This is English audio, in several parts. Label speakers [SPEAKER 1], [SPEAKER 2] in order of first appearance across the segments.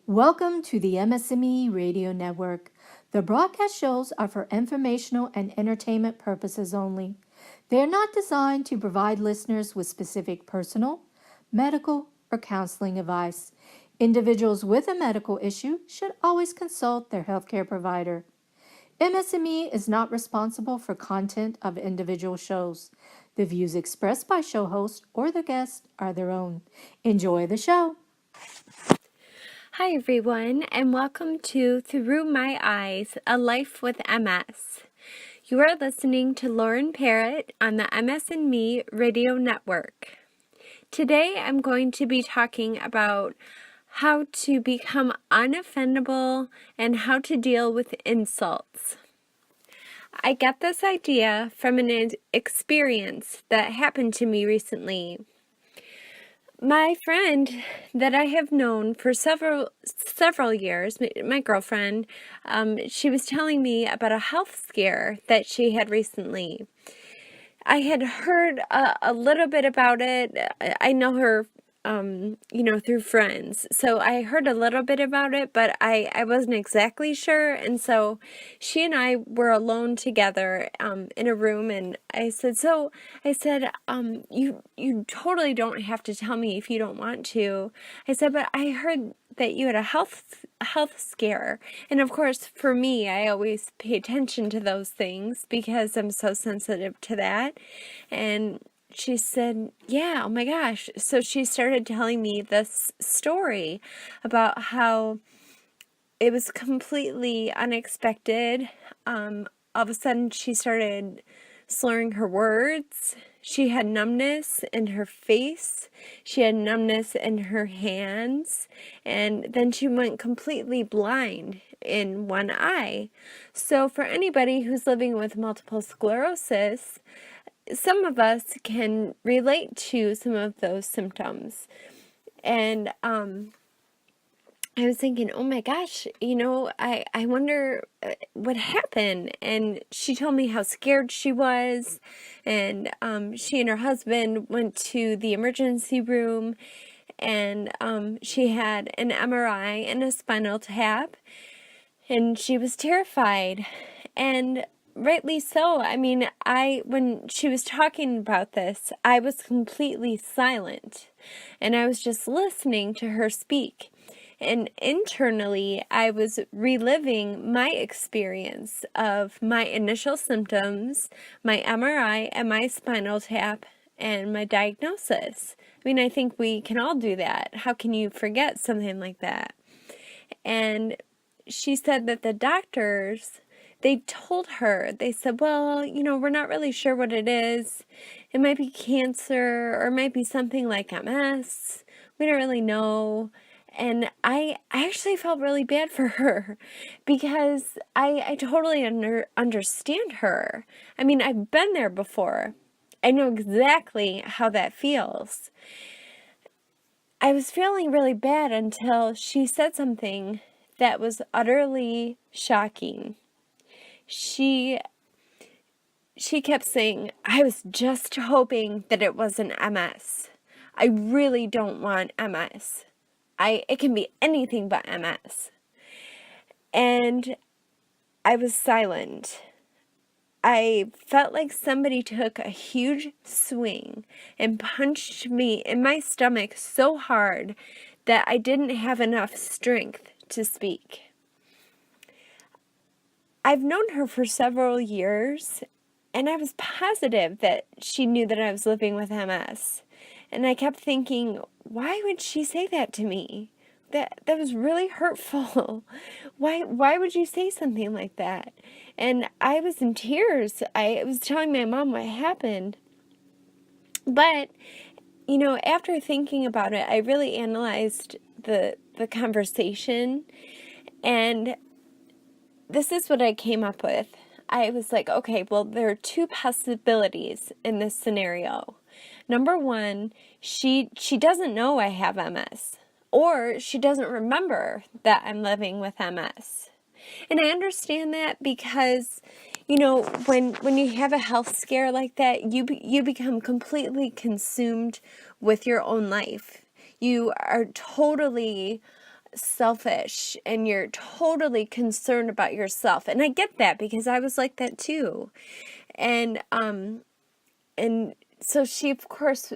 [SPEAKER 1] Welcome to the MS&Me Radio Network. The broadcast shows are for informational and entertainment purposes only. They are not designed to provide listeners with specific personal, medical, or counseling advice. Individuals with a medical issue should always consult their healthcare provider. MS&Me is not responsible for content of individual shows. The views expressed by show hosts or their guests are their own. Enjoy the show.
[SPEAKER 2] Hi, everyone, and welcome to Through My Eyes, A Life with MS. You are listening to Lauren Parrott on the MS&Me Radio Network. Today, I'm going to be talking about how to become unoffendable and how to deal with insults. I got this idea from an experience that happened to me recently. My friend that I have known for several years, my girlfriend, she was telling me about a health scare that she had recently. I had heard a little bit about it. I know her, through friends. So I heard a little bit about it, but I wasn't exactly sure. And so she and I were alone together in a room, and I said, you totally don't have to tell me if you don't want to. I said, but I heard that you had a health scare. And of course, for me, I always pay attention to those things because I'm so sensitive to that. And she said, yeah, oh my gosh. So she started telling me this story about how it was completely unexpected. All of a sudden, she started slurring her words. She had numbness in her face. She had numbness in her hands. And then she went completely blind in one eye. So for anybody who's living with multiple sclerosis, some of us can relate to some of those symptoms. And I was thinking, oh my gosh, I wonder what happened. And she told me how scared she was. And she and her husband went to the emergency room, and she had an MRI and a spinal tap, and she was terrified. And rightly so. I mean, when she was talking about this, I was completely silent, and I was just listening to her speak. And internally, I was reliving my experience of my initial symptoms, my MRI, and my spinal tap, and my diagnosis. I mean, I think we can all do that. How can you forget something like that? And she said that the doctors, they told her, they said, well, we're not really sure what it is. It might be cancer, or it might be something like MS. We don't really know. And I actually felt really bad for her because I totally understand her. I mean, I've been there before. I know exactly how that feels. I was feeling really bad until she said something that was utterly shocking. She kept saying, I was just hoping that it wasn't MS. I really don't want MS. It can be anything but MS. And I was silent. I felt like somebody took a huge swing and punched me in my stomach so hard that I didn't have enough strength to speak. I've known her for several years, and I was positive that she knew that I was living with MS. And I kept thinking, why would she say that to me? That was really hurtful. Why would you say something like that? And I was in tears. I was telling my mom what happened. But, after thinking about it, I really analyzed the conversation, and this is what I came up with. I was like, okay, well, there are two possibilities in this scenario. Number one, she doesn't know I have MS, or she doesn't remember that I'm living with MS. And I understand that because, when you have a health scare like that, you become completely consumed with your own life. You are totally selfish and you're totally concerned about yourself. And I get that because I was like that too. And so she, of course,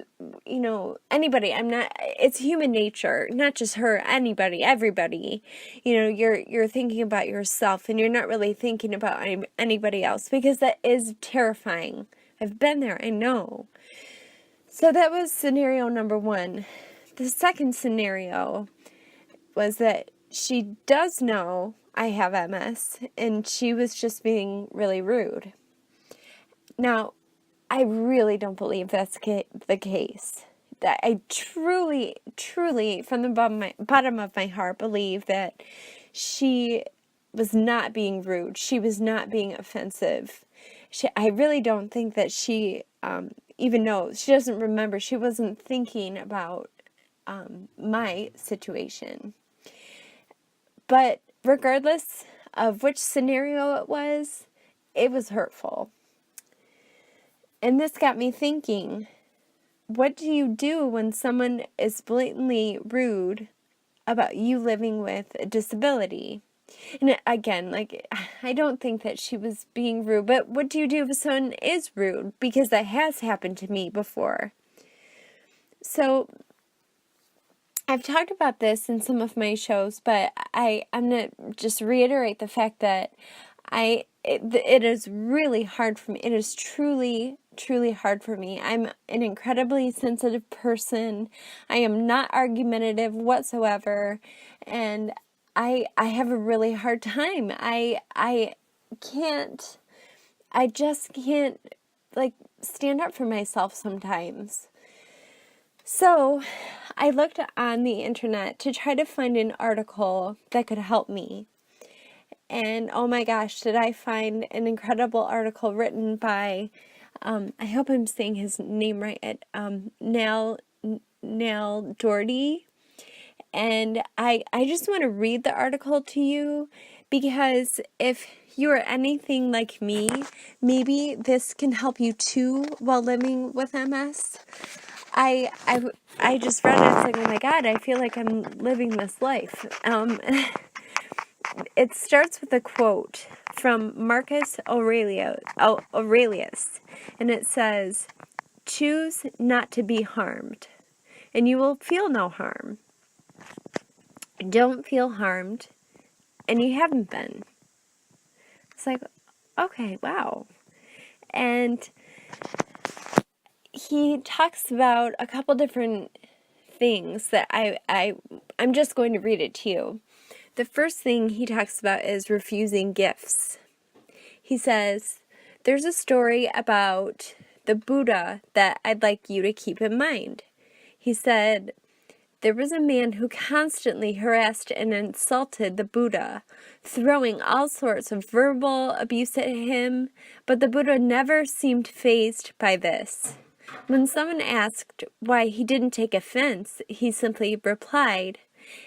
[SPEAKER 2] anybody, it's human nature, not just her, anybody, everybody, you're thinking about yourself and you're not really thinking about anybody else, because that is terrifying. I've been there, I know. So that was scenario number one. The second scenario was that she does know I have MS and she was just being really rude. Now, I really don't believe that's the case. That I truly, truly, from the bottom of my heart, believe that she was not being rude. She was not being offensive. I really don't think that she even knows. She doesn't remember. She wasn't thinking about my situation. But regardless of which scenario it was hurtful. And this got me thinking, what do you do when someone is blatantly rude about you living with a disability? And again, I don't think that she was being rude, but what do you do if someone is rude? Because that has happened to me before. So I've talked about this in some of my shows, but I'm going to just reiterate the fact that it is really hard for me. It is truly, truly hard for me. I'm an incredibly sensitive person. I am not argumentative whatsoever, and I have a really hard time. I just can't stand up for myself sometimes. So I looked on the internet to try to find an article that could help me. And oh my gosh, did I find an incredible article written by, I hope I'm saying his name right, Nell Doherty. And I just want to read the article to you, because if you are anything like me, maybe this can help you too while living with MS. I just read it. It's like, oh my God, I feel like I'm living this life. It starts with a quote from Marcus Aurelius, and it says, "Choose not to be harmed, and you will feel no harm. Don't feel harmed, and you haven't been." It's like, okay, wow. And he talks about a couple different things that I'm just going to read it to you. The first thing he talks about is refusing gifts. He says, "There's a story about the Buddha that I'd like you to keep in mind." He said, "There was a man who constantly harassed and insulted the Buddha, throwing all sorts of verbal abuse at him, but the Buddha never seemed fazed by this. When someone asked why he didn't take offense, he simply replied,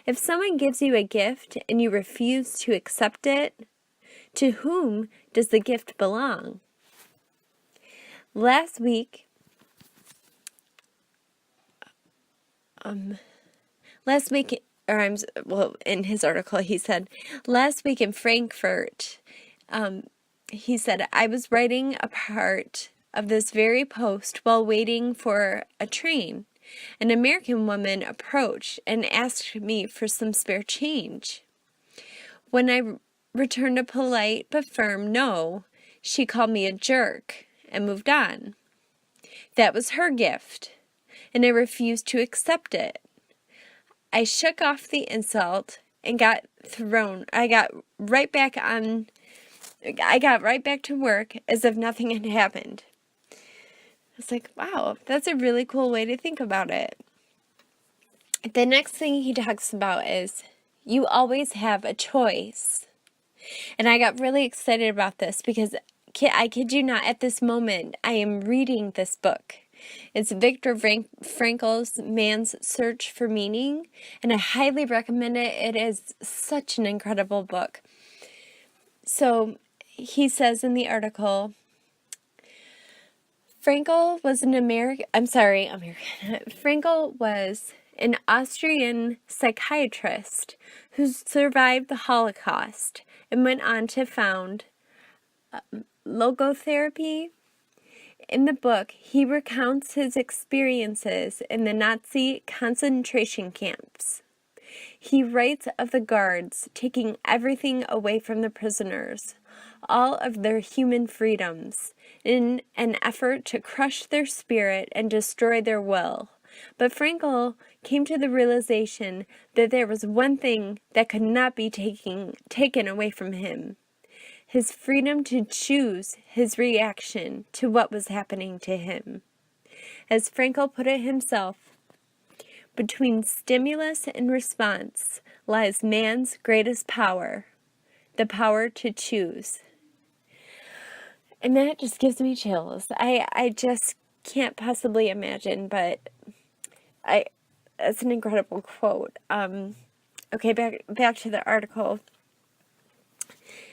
[SPEAKER 2] 'If someone gives you a gift and you refuse to accept it, to whom does the gift belong?'" Last week, in his article, he said, last week in Frankfurt, he said, "I was writing a part of this very post while waiting for a train. An American woman approached and asked me for some spare change. When I returned a polite but firm no, she called me a jerk and moved on. That was her gift, and I refused to accept it. I shook off the insult and got right back to work as if nothing had happened." It's like, wow, that's a really cool way to think about it. The next thing he talks about is, you always have a choice. And I got really excited about this because, I kid you not, at this moment, I am reading this book. It's Viktor Frankl's Man's Search for Meaning, and I highly recommend it. It is such an incredible book. So he says in the article, Frankl was an Austrian psychiatrist who survived the Holocaust and went on to found logotherapy. In the book, he recounts his experiences in the Nazi concentration camps. He writes of the guards taking everything away from the prisoners, all of their human freedoms, in an effort to crush their spirit and destroy their will. But Frankl came to the realization that there was one thing that could not be taken away from him: his freedom to choose his reaction to what was happening to him. As Frankl put it himself, between stimulus and response lies man's greatest power, the power to choose. And that just gives me chills. I just can't possibly imagine, but that's an incredible quote. Okay, back to the article.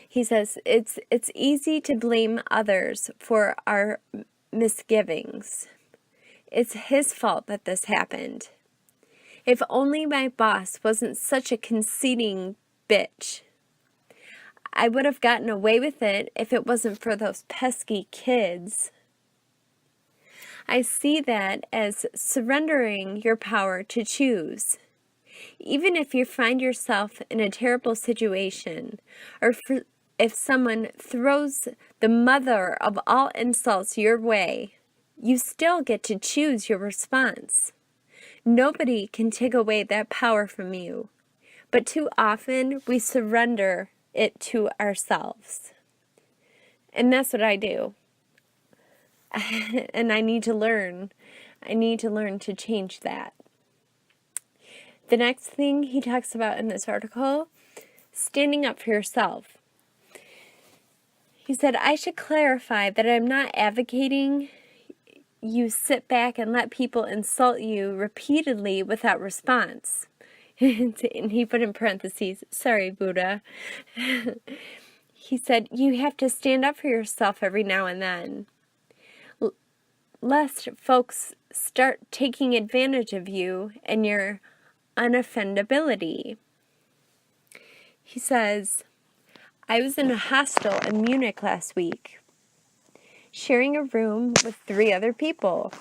[SPEAKER 2] He says, it's easy to blame others for our misgivings. It's his fault that this happened. If only my boss wasn't such a conceiting bitch. I would have gotten away with it if it wasn't for those pesky kids. I see that as surrendering your power to choose. Even if you find yourself in a terrible situation, or if someone throws the mother of all insults your way, you still get to choose your response. Nobody can take away that power from you, but too often we surrender it to ourselves. And that's what I do. And I need to learn to change that. The next thing he talks about in this article, standing up for yourself. He said, I should clarify that I'm not advocating you sit back and let people insult you repeatedly without response. And he put in parentheses, sorry, Buddha. He said, you have to stand up for yourself every now and then, lest folks start taking advantage of you and your unoffendability. He says, I was in a hostel in Munich last week, sharing a room with 3 other people.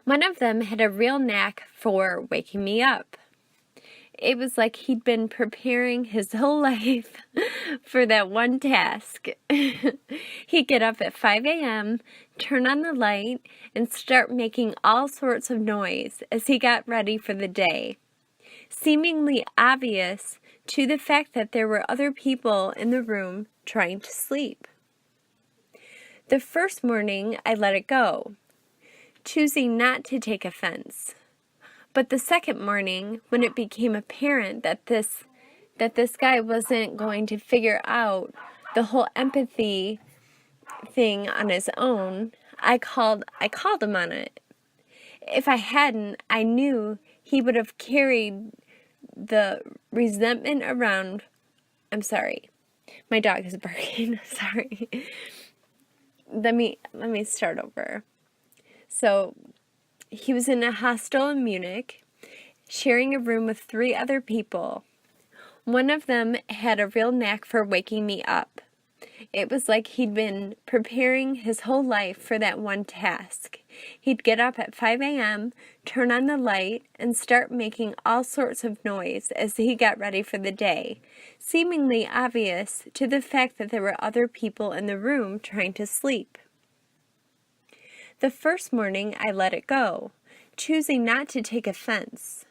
[SPEAKER 2] One of them had a real knack for waking me up. It was like he'd been preparing his whole life for that one task. He'd get up at 5 a.m., turn on the light, and start making all sorts of noise as he got ready for the day, seemingly obvious to the fact that there were other people in the room trying to sleep. The first morning, I let it go, choosing not to take offense. But the second morning, when it became apparent that this guy wasn't going to figure out the whole empathy thing on his own, I called him on it. If I hadn't, I knew he would have carried the resentment around. I'm sorry. My dog is barking. Sorry. Let me start over. So, he was in a hostel in Munich, sharing a room with 3 other people. One of them had a real knack for waking me up. It was like he'd been preparing his whole life for that one task. He'd get up at 5 a.m., turn on the light, and start making all sorts of noise as he got ready for the day, seemingly obvious to the fact that there were other people in the room trying to sleep. The first morning, I let it go, choosing not to take offense.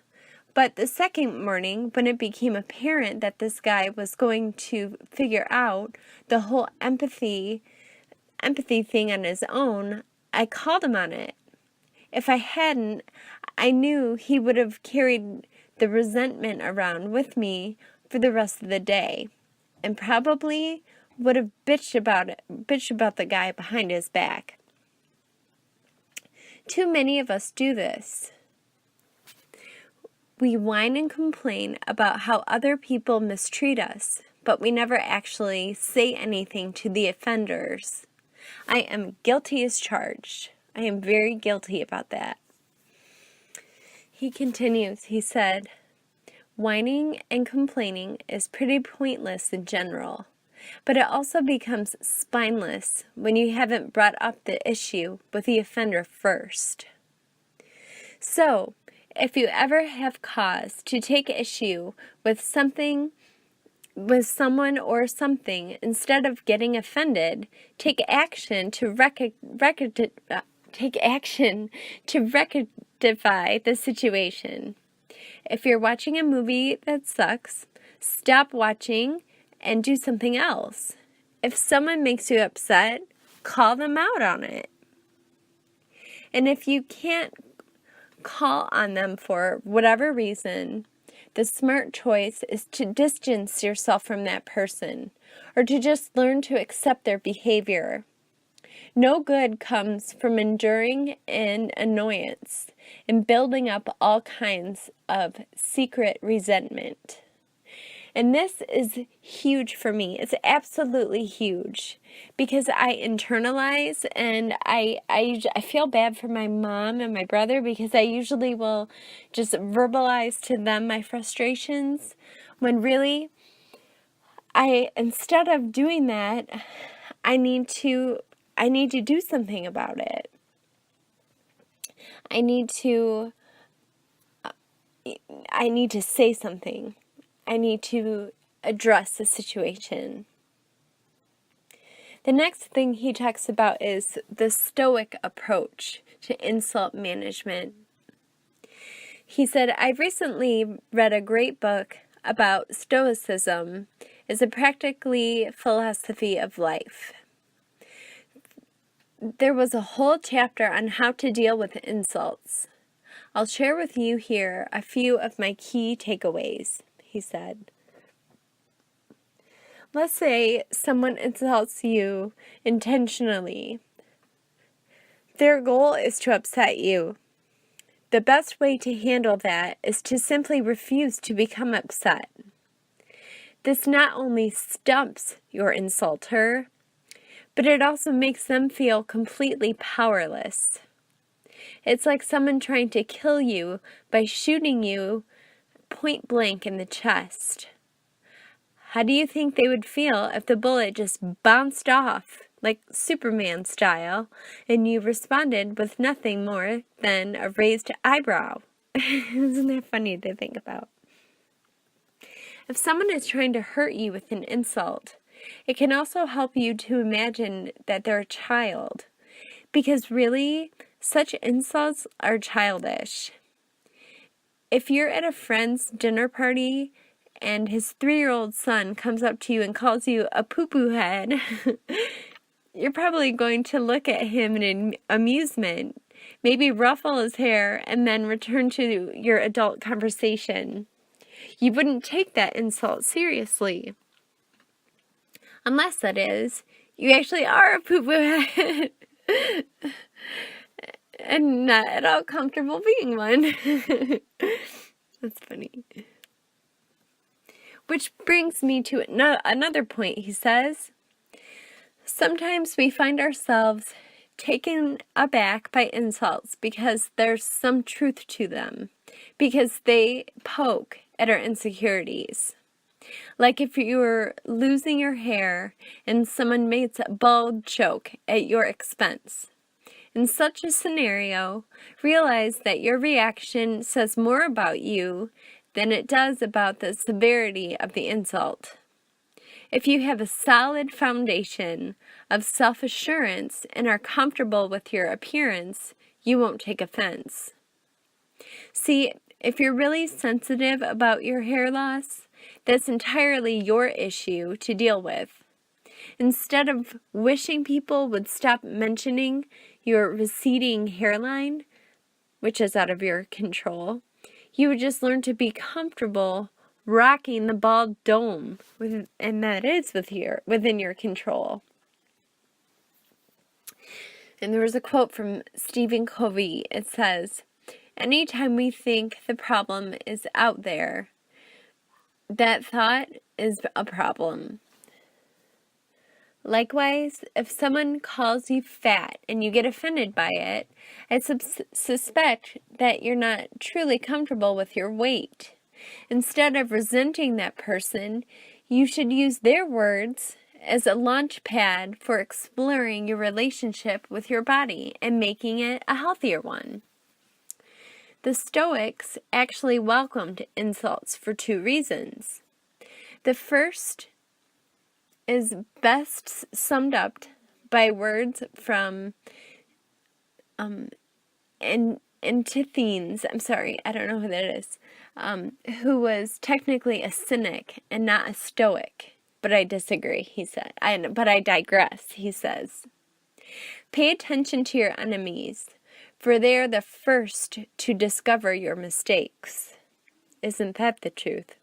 [SPEAKER 2] But the second morning, when it became apparent that this guy was going to figure out the whole empathy thing on his own, I called him on it. If I hadn't, I knew he would have carried the resentment around with me for the rest of the day, and probably would have bitched about the guy behind his back. Too many of us do this. We whine and complain about how other people mistreat us, but we never actually say anything to the offenders. I am guilty as charged. I am very guilty about that. He continues, he said, whining and complaining is pretty pointless in general, but it also becomes spineless when you haven't brought up the issue with the offender first. So, if you ever have cause to take issue with someone or something, instead of getting offended, take action to rectify the situation. If you're watching a movie that sucks, stop watching and do something else. If someone makes you upset, call them out on it. And if you can't call on them for whatever reason, the smart choice is to distance yourself from that person, or to just learn to accept their behavior. No good comes from enduring an annoyance and building up all kinds of secret resentment. And this is huge for me. It's absolutely huge because I internalize, and I feel bad for my mom and my brother because I usually will just verbalize to them my frustrations when really instead of doing that, I need to do something about it. I need to say something. I need to address the situation. The next thing he talks about is the Stoic approach to insult management. He said, I've recently read a great book about Stoicism as a practically philosophy of life. There was a whole chapter on how to deal with insults. I'll share with you here a few of my key takeaways, he said. Let's say someone insults you intentionally. Their goal is to upset you. The best way to handle that is to simply refuse to become upset. This not only stumps your insulter, but it also makes them feel completely powerless. It's like someone trying to kill you by shooting you point blank in the chest. How do you think they would feel if the bullet just bounced off, like Superman style, and you responded with nothing more than a raised eyebrow? Isn't that funny to think about? If someone is trying to hurt you with an insult, it can also help you to imagine that they're a child, because really, such insults are childish. If you're at a friend's dinner party and his 3-year-old son comes up to you and calls you a poo-poo head, you're probably going to look at him in amusement, maybe ruffle his hair, and then return to your adult conversation. You wouldn't take that insult seriously. Unless, that is, you actually are a poo-poo head and not at all comfortable being one. That's funny. Which brings me to another point, he says. Sometimes we find ourselves taken aback by insults because there's some truth to them, because they poke at our insecurities. Like if you were losing your hair and someone makes a bald joke at your expense. In such a scenario, realize that your reaction says more about you than it does about the severity of the insult. If you have a solid foundation of self-assurance and are comfortable with your appearance, you won't take offense. See, if you're really sensitive about your hair loss, that's entirely your issue to deal with. Instead of wishing people would stop mentioning your receding hairline, which is out of your control, you would just learn to be comfortable rocking the bald dome, and that is within your control. And there was a quote from Stephen Covey. It says, anytime we think the problem is out there, that thought is a problem. Likewise, if someone calls you fat and you get offended by it, I suspect that you're not truly comfortable with your weight. Instead of resenting that person, you should use their words as a launch pad for exploring your relationship with your body and making it a healthier one. The Stoics actually welcomed insults for two reasons. The first is best summed up by words from Antisthenes, I don't know who that is, who was technically a cynic and not a stoic. But I disagree, he said. But I digress, he says. Pay attention to your enemies, for they are the first to discover your mistakes. Isn't that the truth?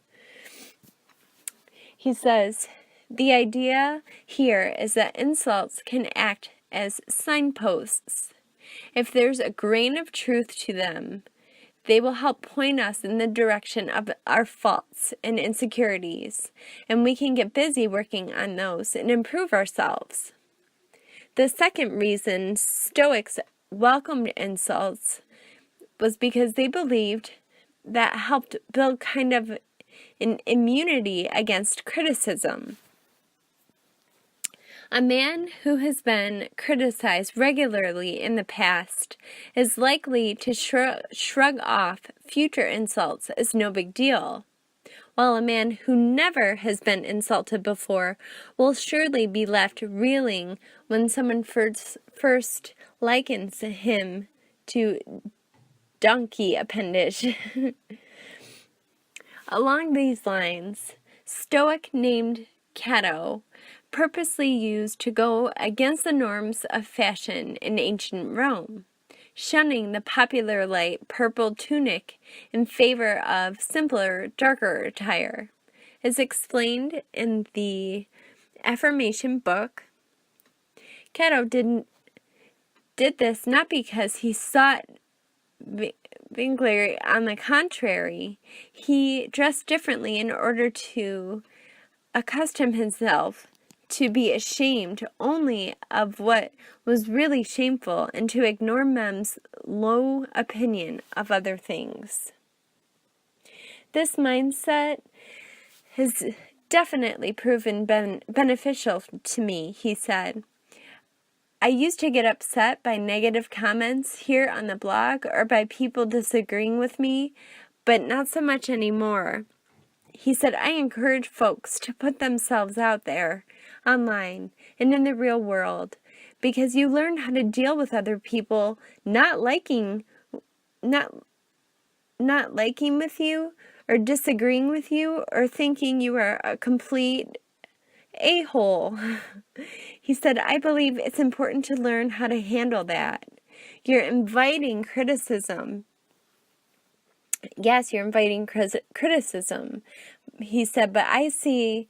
[SPEAKER 2] He says, the idea here is that insults can act as signposts. If there's a grain of truth to them, they will help point us in the direction of our faults and insecurities, and we can get busy working on those and improve ourselves. The second reason Stoics welcomed insults was because they believed that helped build kind of an immunity against criticism. A man who has been criticized regularly in the past is likely to shrug off future insults as no big deal, while a man who never has been insulted before will surely be left reeling when someone first likens him to donkey appendage. Along these lines, Stoic named Cato purposely used to go against the norms of fashion in ancient Rome, shunning the popular light purple tunic in favor of simpler, darker attire. As explained in the Affirmation book, Cato did this not because he sought vainglory. On the contrary, he dressed differently in order to accustom himself to be ashamed only of what was really shameful and to ignore men's low opinion of other things. This mindset has definitely proven beneficial to me, he said. I used to get upset by negative comments here on the blog or by people disagreeing with me, but not so much anymore. He said, I encourage folks to put themselves out there online and in the real world because you learn how to deal with other people not liking with you or disagreeing with you or thinking you are a complete a-hole. He said, I believe it's important to learn how to handle that. You're inviting criticism. Yes, you're inviting criticism, he said, but I see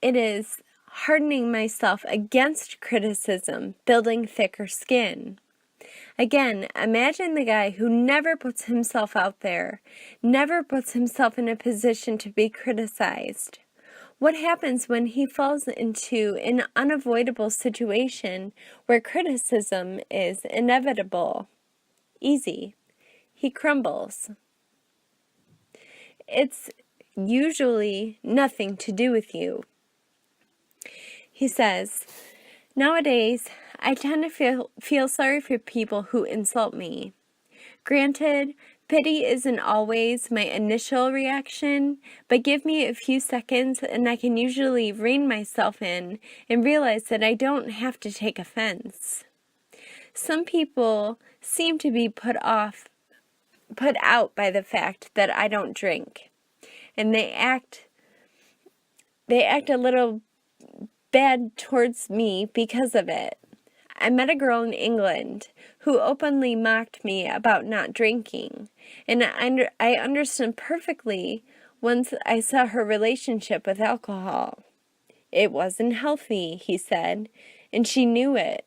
[SPEAKER 2] it is hardening myself against criticism, building thicker skin. Again, imagine the guy who never puts himself out there, never puts himself in a position to be criticized. What happens when he falls into an unavoidable situation where criticism is inevitable? Easy. He crumbles. It's usually nothing to do with you. He says, nowadays, I tend to feel sorry for people who insult me. Granted, pity isn't always my initial reaction, but give me a few seconds and I can usually rein myself in and realize that I don't have to take offense. Some people seem to be put out by the fact that I don't drink, and they act a little bad towards me because of it. I met a girl in England who openly mocked me about not drinking, and I understood perfectly once I saw her relationship with alcohol. It wasn't healthy, he said, and she knew it.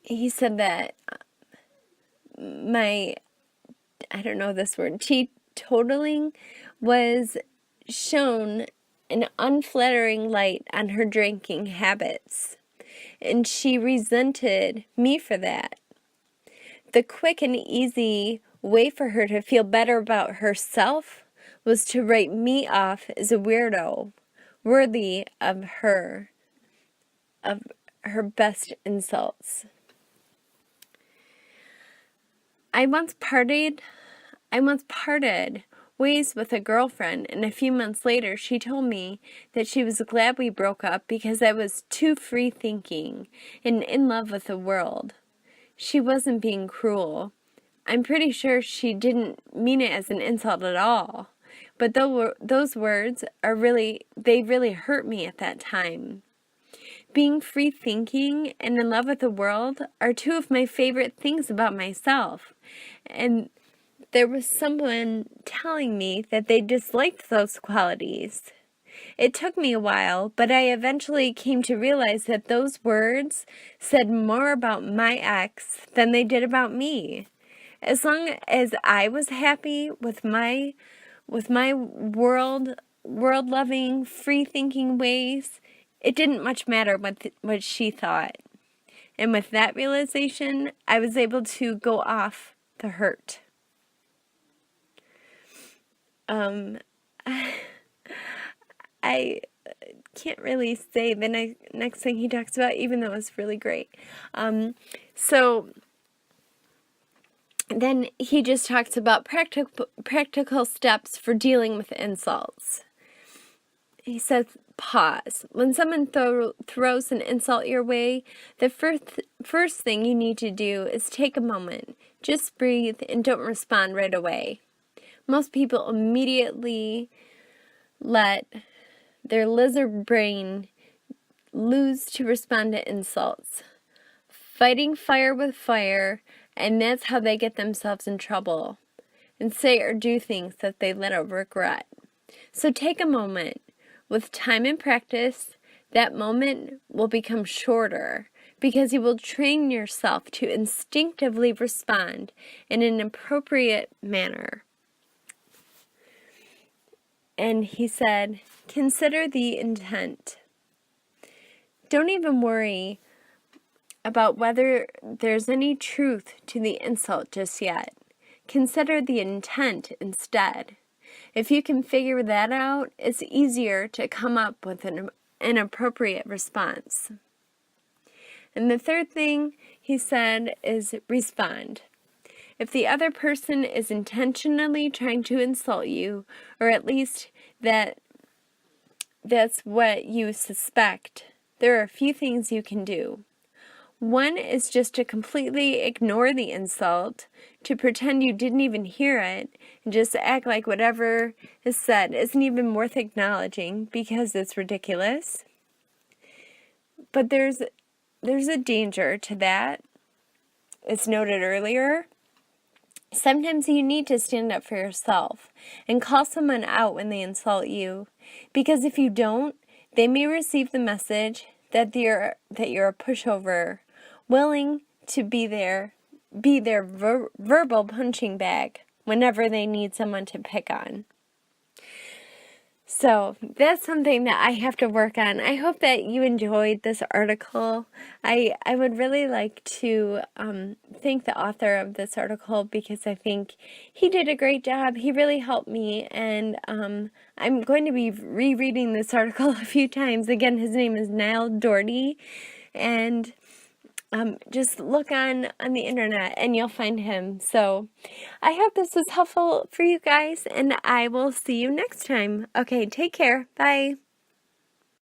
[SPEAKER 2] He said that teetotaling was shown an unflattering light on her drinking habits, and she resented me for that. The quick and easy way for her to feel better about herself was to write me off as a weirdo, worthy of her best insults. I once parted ways with a girlfriend, and a few months later she told me that she was glad we broke up because I was too free thinking and in love with the world. She wasn't being cruel. I'm pretty sure she didn't mean it as an insult at all. But those words they really hurt me at that time. Being free thinking and in love with the world are two of my favorite things about myself. And there was someone telling me that they disliked those qualities. It took me a while, but I eventually came to realize that those words said more about my ex than they did about me. As long as I was happy with my world-loving, free-thinking ways, it didn't much matter what she thought. And with that realization, I was able to go off the hurt. I can't really say the next thing he talks about, even though it's really great. So then he just talks about practical steps for dealing with insults. He says, pause. When someone throws an insult your way, the first thing you need to do is take a moment. Just breathe and don't respond right away. Most people immediately let their lizard brain loose to respond to insults, fighting fire with fire, and that's how they get themselves in trouble and say or do things that they later regret. So take a moment. With time and practice, that moment will become shorter because you will train yourself to instinctively respond in an appropriate manner. And he said, consider the intent. Don't even worry about whether there's any truth to the insult just yet. Consider the intent instead. If you can figure that out, it's easier to come up with an appropriate response. And the third thing he said is respond. If the other person is intentionally trying to insult you, or at least that's what you suspect, there are a few things you can do. One is just to completely ignore the insult, to pretend you didn't even hear it, and just act like whatever is said isn't even worth acknowledging because it's ridiculous. But there's a danger to that. It's noted earlier. Sometimes you need to stand up for yourself and call someone out when they insult you, because if you don't, they may receive the message that you're a pushover, willing to be their verbal punching bag whenever they need someone to pick on. So that's something that I have to work on. I hope that you enjoyed this article. I would really like to thank the author of this article because I think he did a great job. He really helped me, and I'm going to be rereading this article a few times. Again, his name is Niall Doherty, and just look on the internet and you'll find him. So I hope this was helpful for you guys, and I will see you next time. Okay, take care. Bye.